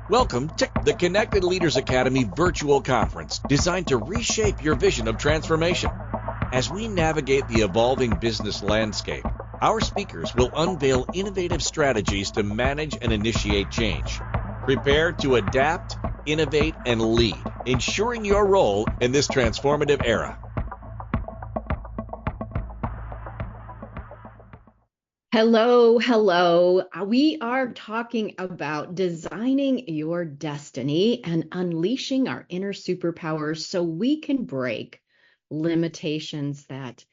Welcome to the Connected Leaders Academy virtual conference designed to reshape your vision of transformation. As we navigate the evolving business landscape, our speakers will unveil innovative strategies to manage and initiate change. Prepare to adapt, innovate, and lead, ensuring your role in this transformative era. Hello, hello. We are talking about designing your destiny and unleashing our inner superpowers so we can break limitations that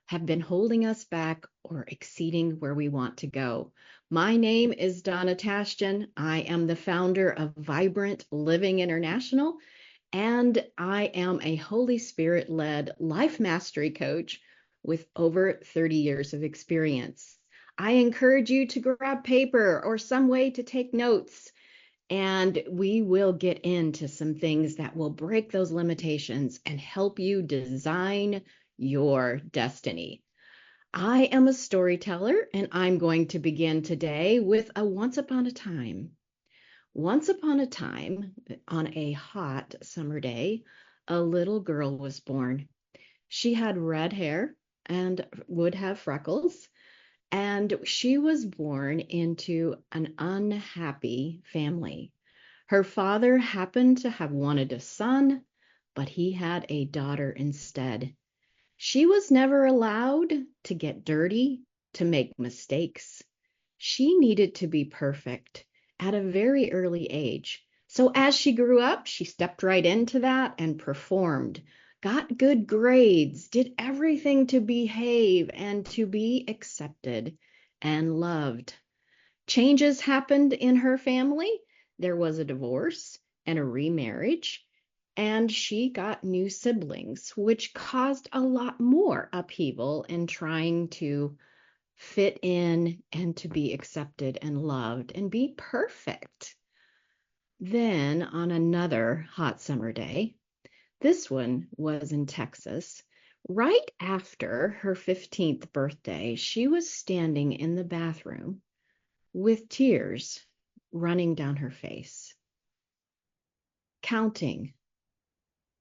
have been holding us back or exceeding where we want to go. My name is Donna Tashjian. I am the founder of Vibrant Living International, and I am a Holy Spirit-led life mastery coach with over 30 years of experience. I encourage you to grab paper or some way to take notes, and we will get into some things that will break those limitations and help you design your destiny. I am a storyteller, and I'm going to begin today with a once upon a time. Once upon a time, on a hot summer day, a little girl was born. She had red hair and would have freckles. And she was born into an unhappy family. Her father happened to have wanted a son, but he had a daughter instead. She was never allowed to get dirty, to make mistakes. She needed to be perfect at a very early age. So as she grew up, she stepped right into that and performed, got good grades, did everything to behave and to be accepted and loved. Changes happened in her family. There was a divorce and a remarriage, and she got new siblings, which caused a lot more upheaval in trying to fit in and to be accepted and loved and be perfect. Then on another hot summer day, this one was in Texas. Right after her 15th birthday, she was standing in the bathroom with tears running down her face, counting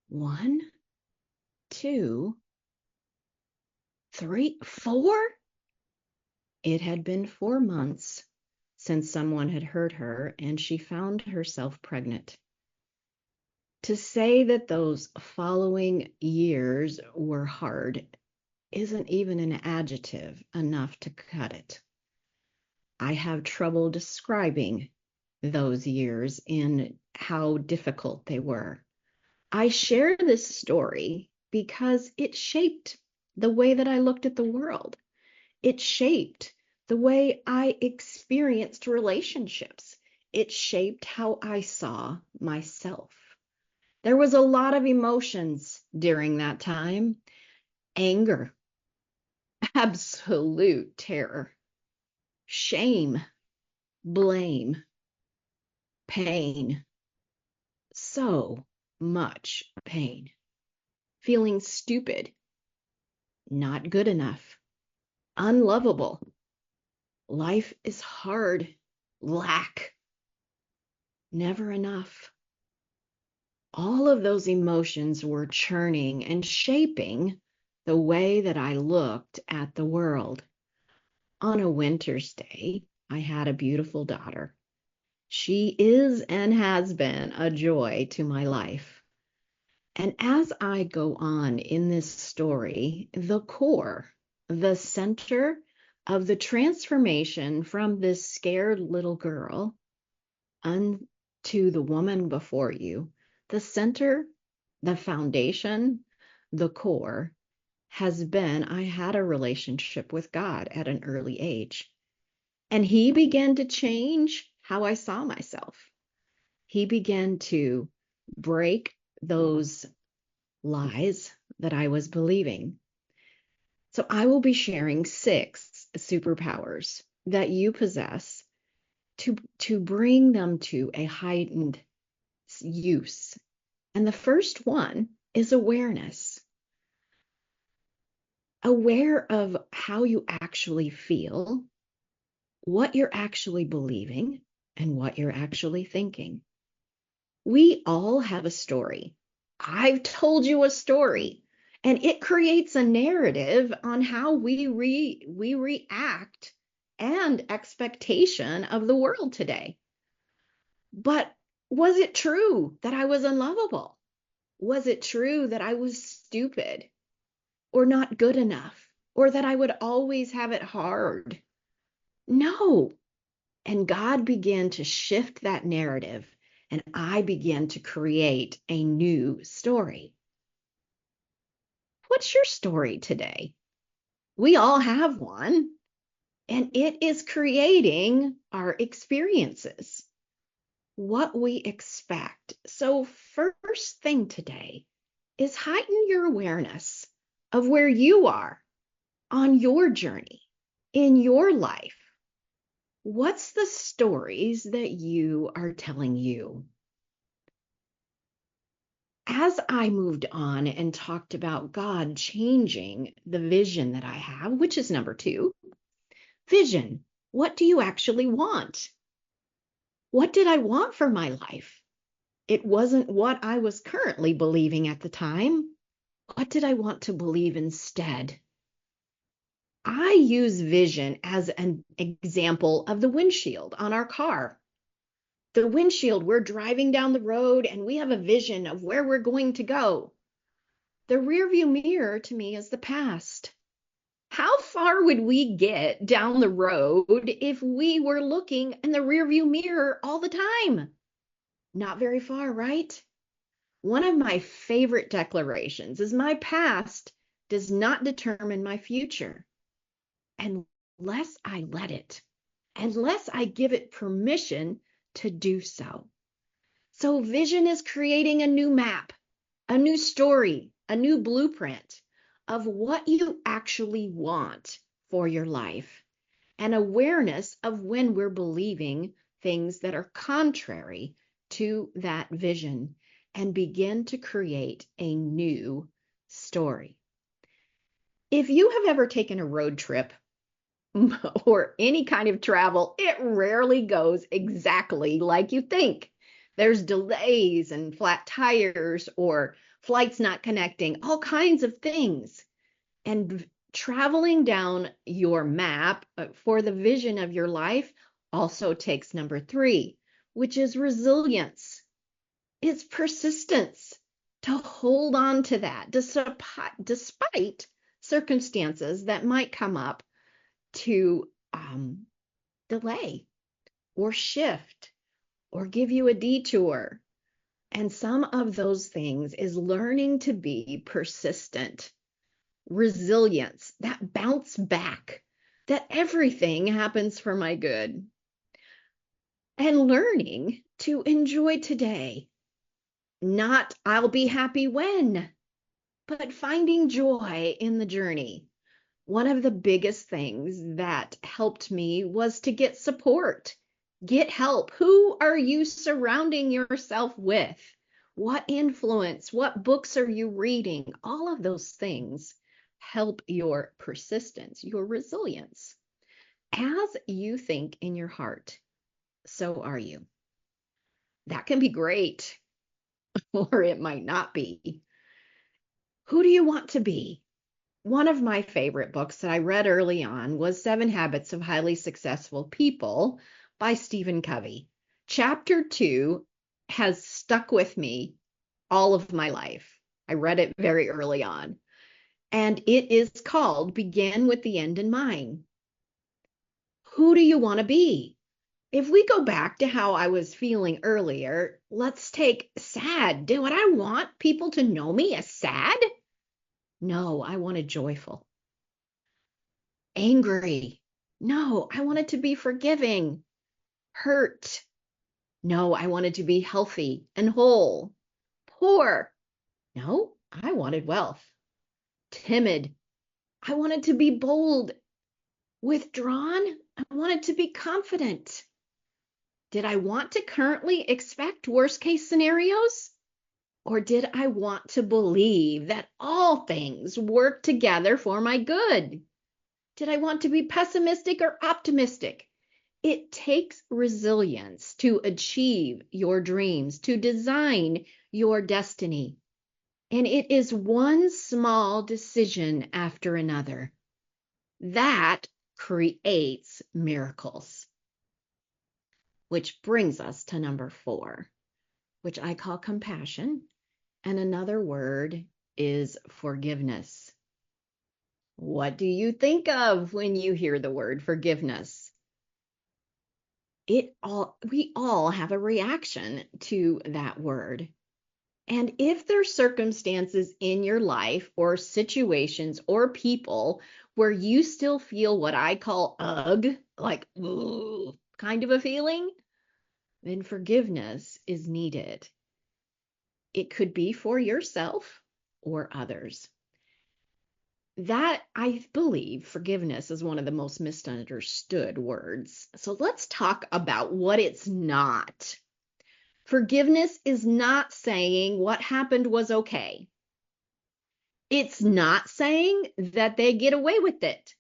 1, 2, 3, 4. It had been 4 months since someone had hurt her, and she found herself pregnant. To say that those following years were hard isn't even an adjective enough to cut it. I have trouble describing those years in how difficult they were. I share this story because it shaped the way that I looked at the world. It shaped the way I experienced relationships. It shaped how I saw myself. There was a lot of emotions during that time. Anger, absolute terror, shame, blame, pain, so much pain, feeling stupid, not good enough, unlovable, life is hard, lack, never enough. All of those emotions were churning and shaping the way that I looked at the world. On a winter's day, I had a beautiful daughter. She is and has been a joy to my life. And as I go on in this story, the core, the center of the transformation from this scared little girl unto the woman before you, the center, the foundation, the core has been I had a relationship with God at an early age. And he began to change how I saw myself. He began to break those lies that I was believing. So I will be sharing 6 superpowers that you possess to bring them to a heightened use. And the first one is awareness. Aware of how you actually feel, what you're actually believing, and what you're actually thinking. We all have a story. I've told you a story, and it creates a narrative on how we react and expectation of the world today. But was it true that I was unlovable? Was it true that I was stupid or not good enough or that I would always have it hard? No. And God began to shift that narrative, and I began to create a new story. What's your story today? We all have one, and it is creating our experiences, what we expect. So, first thing today is heighten your awareness of where you are on your journey in your life. What's the stories that you are telling you? As I moved on and talked about God changing the vision that I have, which is number 2, vision. What do you actually want? What did I want for my life? It wasn't what I was currently believing at the time. What did I want to believe instead? I use vision as an example of the windshield on our car. The windshield, we're driving down the road and we have a vision of where we're going to go. The rearview mirror to me is the past. How far would we get down the road if we were looking in the rearview mirror all the time? Not very far, right? One of my favorite declarations is my past does not determine my future unless I let it, unless I give it permission to do so. So vision is creating a new map, a new story, a new blueprint of what you actually want for your life, and awareness of when we're believing things that are contrary to that vision, and begin to create a new story. If you have ever taken a road trip or any kind of travel, it rarely goes exactly like you think. There's delays and flat tires or flights not connecting, all kinds of things. And traveling down your map for the vision of your life also takes number 3, which is resilience. It's persistence to hold on to that despite circumstances that might come up to delay or shift or give you a detour. And some of those things is learning to be persistent, resilience, that bounce back, that everything happens for my good, and learning to enjoy today. Not I'll be happy when, but finding joy in the journey. One of the biggest things that helped me was to get support, get help. Who are you surrounding yourself with? What influence? What books are you reading? All of those things help your persistence, your resilience. As you think in your heart, so are you. That can be great, or it might not be. Who do you want to be? One of my favorite books that I read early on was 7 Habits of Highly Successful People by Stephen Covey. Chapter 2 has stuck with me all of my life. I read it very early on. And it is called Begin with the End in Mind. Who do you want to be? If we go back to how I was feeling earlier, let's take sad. Do I want people to know me as sad? No, I wanted joyful. Angry. No, I wanted to be forgiving. Hurt. No, I wanted to be healthy and whole. Poor. No, I wanted wealth. Timid. I wanted to be bold. Withdrawn. I wanted to be confident. Did I want to currently expect worst case scenarios? Or did I want to believe that all things work together for my good? Did I want to be pessimistic or optimistic? It takes resilience to achieve your dreams, to design your destiny. And it is one small decision after another that creates miracles. Which brings us to number 4, which I call compassion. And another word is forgiveness. What do you think of when you hear the word forgiveness? We all have a reaction to that word. And if there's circumstances in your life or situations or people where you still feel what I call ugh, like ooh, kind of a feeling, then forgiveness is needed. It could be for yourself or others. That, I believe, forgiveness is one of the most misunderstood words. So let's talk about what it's not. Forgiveness is not saying what happened was okay. It's not saying that they get away with it.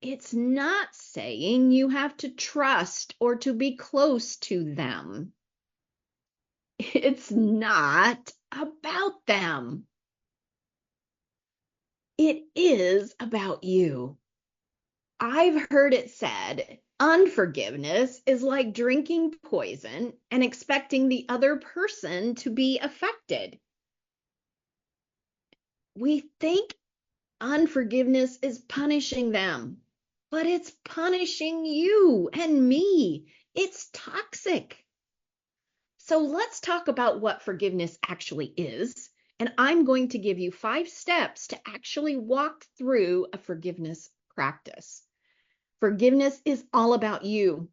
It's not saying you have to trust or to be close to them. It's not about them. It is about you. I've heard it said, unforgiveness is like drinking poison and expecting the other person to be affected. We think unforgiveness is punishing them, but it's punishing you and me. It's toxic. So let's talk about what forgiveness actually is. And I'm going to give you 5 steps to actually walk through a forgiveness practice. Forgiveness is all about you.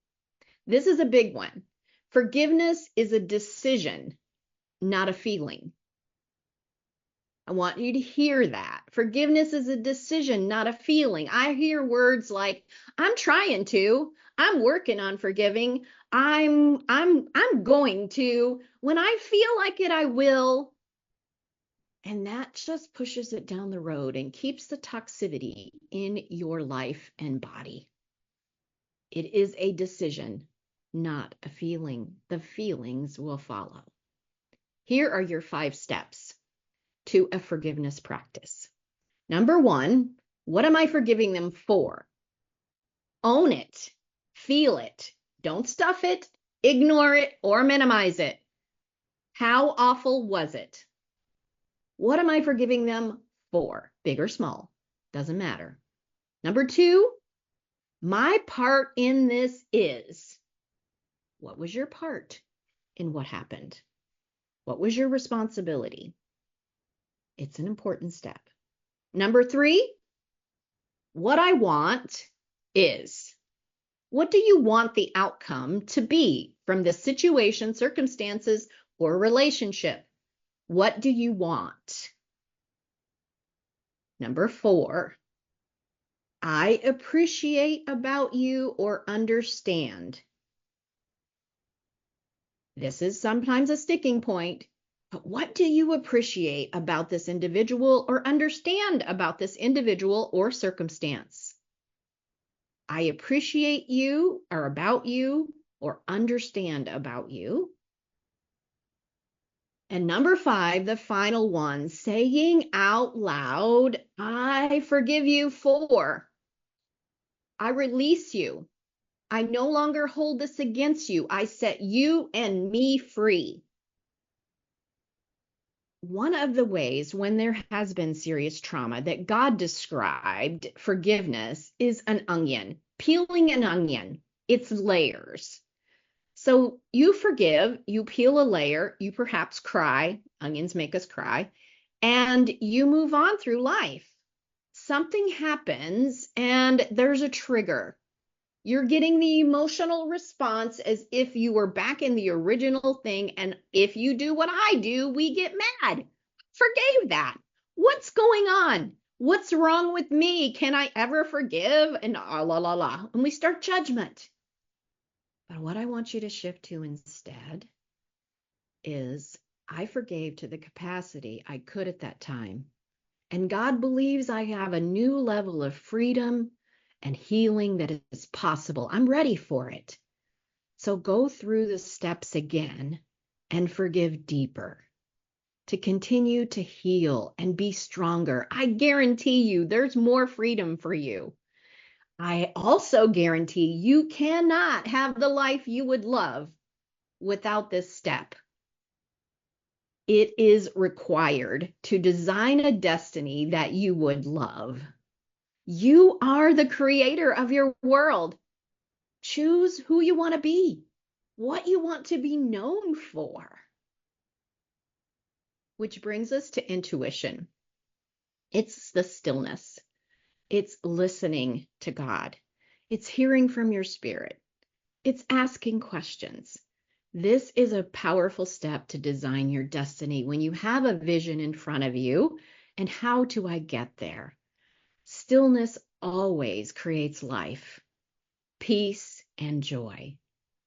This is a big one. Forgiveness is a decision, not a feeling. I want you to hear that. Forgiveness is a decision, not a feeling. I hear words like, I'm trying to, I'm working on forgiving, I'm going to, when I feel like it, I will. And that just pushes it down the road and keeps the toxicity in your life and body. It is a decision, not a feeling. The feelings will follow. Here are your 5 steps to a forgiveness practice. Number 1, what am I forgiving them for? Own it. Feel it. Don't stuff it, ignore it, or minimize it. How awful was it? What am I forgiving them for? Big or small, doesn't matter. Number 2, my part in this is. What was your part in what happened? What was your responsibility? It's an important step. Number 3, what I want is. What do you want the outcome to be from the situation, circumstances, or relationship? What do you want? Number 4, I appreciate about you or understand. This is sometimes a sticking point, but what do you appreciate about this individual or understand about this individual or circumstance? I appreciate you or about you or understand about you. And number 5, the final one, saying out loud, I forgive you for. I release you. I no longer hold this against you. I set you and me free. One of the ways when there has been serious trauma that God described forgiveness is an onion, peeling an onion. It's layers. So you forgive, you peel a layer, you perhaps cry, onions make us cry, and you move on through life. Something happens and there's a trigger. You're getting the emotional response as if you were back in the original thing. And if you do what I do, we get mad. Forgave that. What's going on? What's wrong with me? Can I ever forgive? And la la la. And we start judgment. But what I want you to shift to instead is I forgave to the capacity I could at that time. And God believes I have a new level of freedom and healing that is possible. I'm ready for it. So go through the steps again and forgive deeper, to continue to heal and be stronger. I guarantee you there's more freedom for you. I also guarantee you cannot have the life you would love without this step. It is required to design a destiny that you would love. You are the creator of your world. Choose who you want to be, what you want to be known for. Which brings us to intuition. It's the stillness. It's listening to God. It's hearing from your spirit. It's asking questions. This is a powerful step to design your destiny when you have a vision in front of you. And how do I get there? Stillness always creates life, peace, and joy.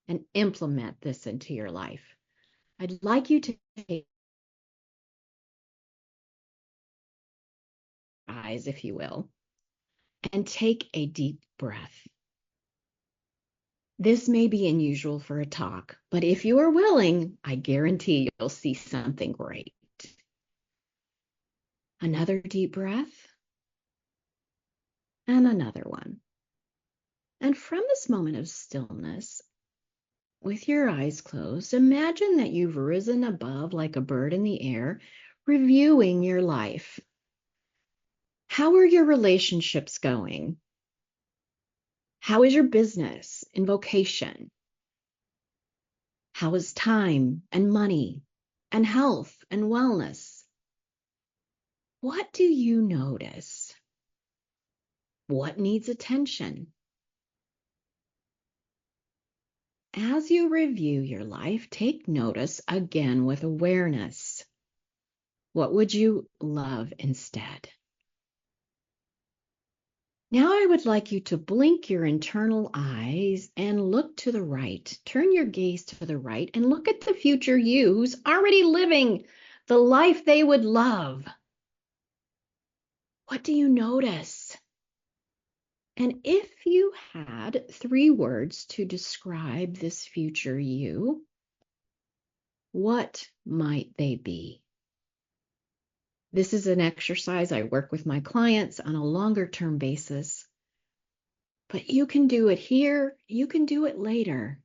And implement this into your life. I'd like you to take your eyes, if you will, and take a deep breath. This may be unusual for a talk, but if you are willing, I guarantee you'll see something great. Another deep breath, and another one. And from this moment of stillness, with your eyes closed, imagine that you've risen above like a bird in the air, reviewing your life. How are your relationships going? How is your business and vocation? How is time and money and health and wellness? What do you notice? What needs attention? As you review your life, take notice again with awareness. What would you love instead? Now I would like you to blink your internal eyes and look to the right. Turn your gaze to the right and look at the future you who's already living the life they would love. What do you notice? And if you had 3 words to describe this future you, what might they be? This is an exercise I work with my clients on a longer term basis. But you can do it here, you can do it later.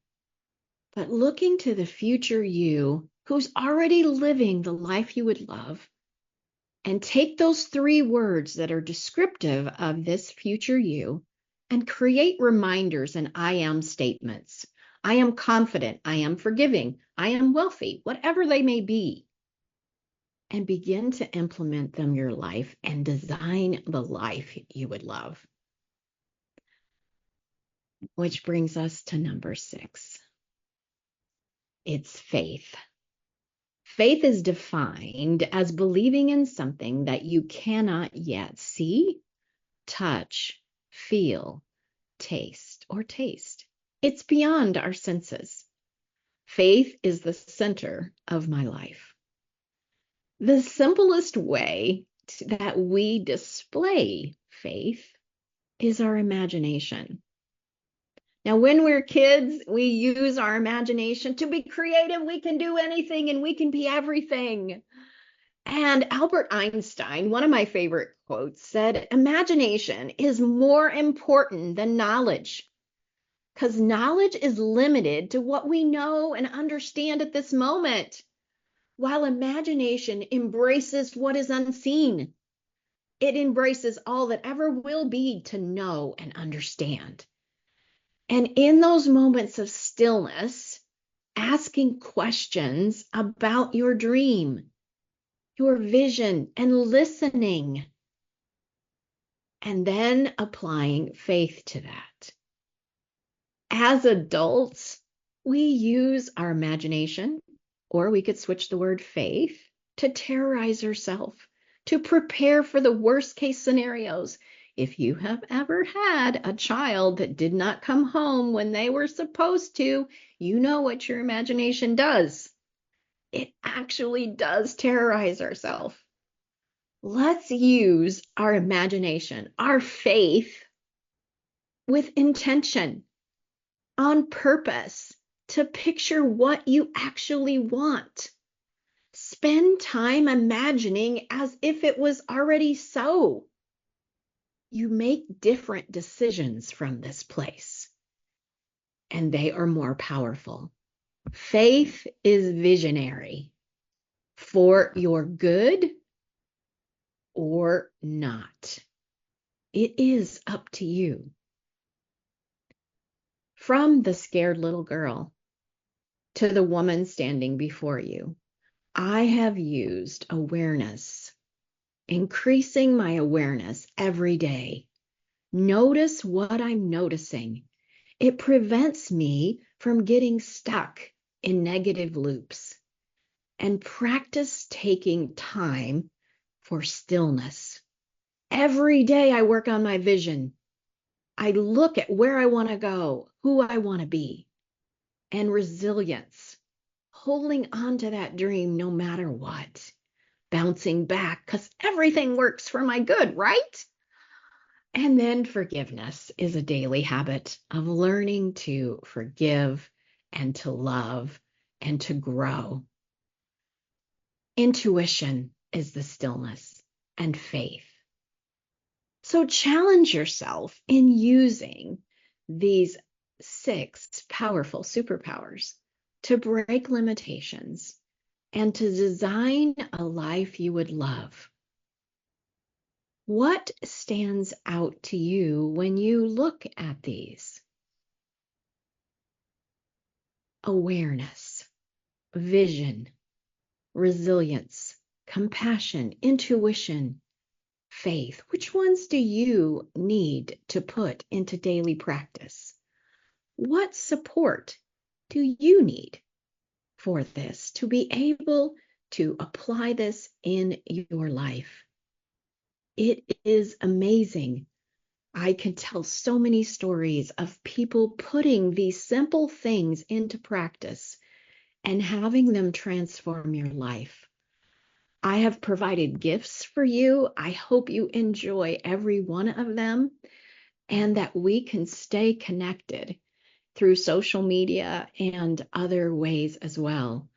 But looking to the future you who's already living the life you would love, and take those 3 words that are descriptive of this future you and create reminders and I am statements. I am confident, I am forgiving, I am wealthy, whatever they may be. And begin to implement them in your life and design the life you would love. Which brings us to number 6. It's faith. Faith is defined as believing in something that you cannot yet see, touch, feel, taste. It's beyond our senses. Faith is the center of my life. The simplest way that we display faith is our imagination. Now, when we're kids, we use our imagination to be creative. We can do anything and we can be everything. And Albert Einstein, one of my favorite quotes, said, imagination is more important than knowledge, because knowledge is limited to what we know and understand at this moment, while imagination embraces what is unseen. It embraces all that ever will be to know and understand. And in those moments of stillness, asking questions about your dream, your vision, and listening, and then applying faith to that. As adults, we use our imagination, or we could switch the word faith, to terrorize ourselves, to prepare for the worst case scenarios. If you have ever had a child that did not come home when they were supposed to, you know what your imagination does. It actually does terrorize ourselves. Let's use our imagination, our faith, with intention, on purpose, to picture what you actually want. Spend time imagining as if it was already so. You make different decisions from this place, and they are more powerful. Faith is visionary for your good or not. It is up to you. From the scared little girl to the woman standing before you, I have used awareness, increasing my awareness every day. Notice what I'm noticing. It prevents me from getting stuck in negative loops. And practice taking time for stillness. Every day I work on my vision. I look at where I want to go, who I want to be, and resilience, holding on to that dream no matter what, bouncing back because everything works for my good, right? And then forgiveness is a daily habit of learning to forgive and to love and to grow. Intuition is the stillness and faith. So challenge yourself in using these 6 powerful superpowers to break limitations and to design a life you would love. What stands out to you when you look at these? Awareness, vision, resilience, compassion, intuition, faith. Which ones do you need to put into daily practice? What support do you need for this to be able to apply this in your life? It is amazing. I can tell so many stories of people putting these simple things into practice and having them transform your life. I have provided gifts for you. I hope you enjoy every one of them and that we can stay connected through social media and other ways as well.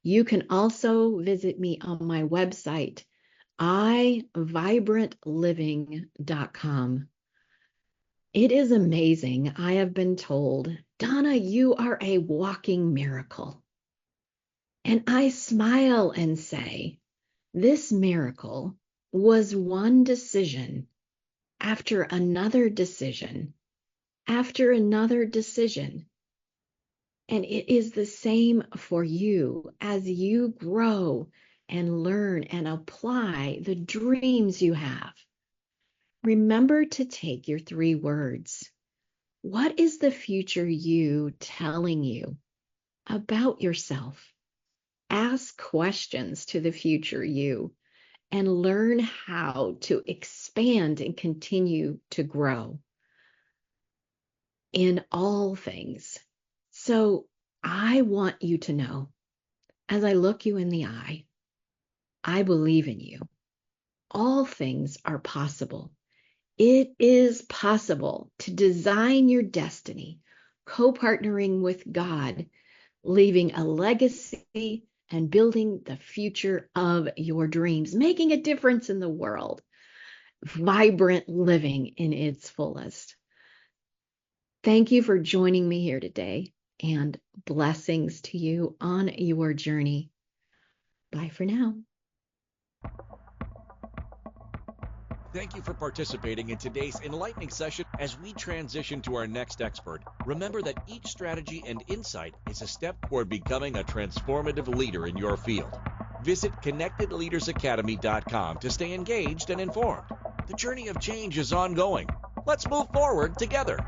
You can also visit me on my website, iVibrantLiving.com. It is amazing. I have been told, Donna, you are a walking miracle. And I smile and say, this miracle was one decision after another decision after another decision. And it is the same for you as you grow and learn and apply the dreams you have. Remember to take your 3 words. What is the future you telling you about yourself? Ask questions to the future you and learn how to expand and continue to grow in all things. So I want you to know, as I look you in the eye, I believe in you. All things are possible. It is possible to design your destiny, co-partnering with God, leaving a legacy and building the future of your dreams, making a difference in the world, vibrant living in its fullest. Thank you for joining me here today, and blessings to you on your journey. Bye for now. Thank you for participating in today's enlightening session. As we transition to our next expert, remember that each strategy and insight is a step toward becoming a transformative leader in your field. Visit connectedleadersacademy.com to stay engaged and informed. The journey of change is ongoing. Let's move forward together.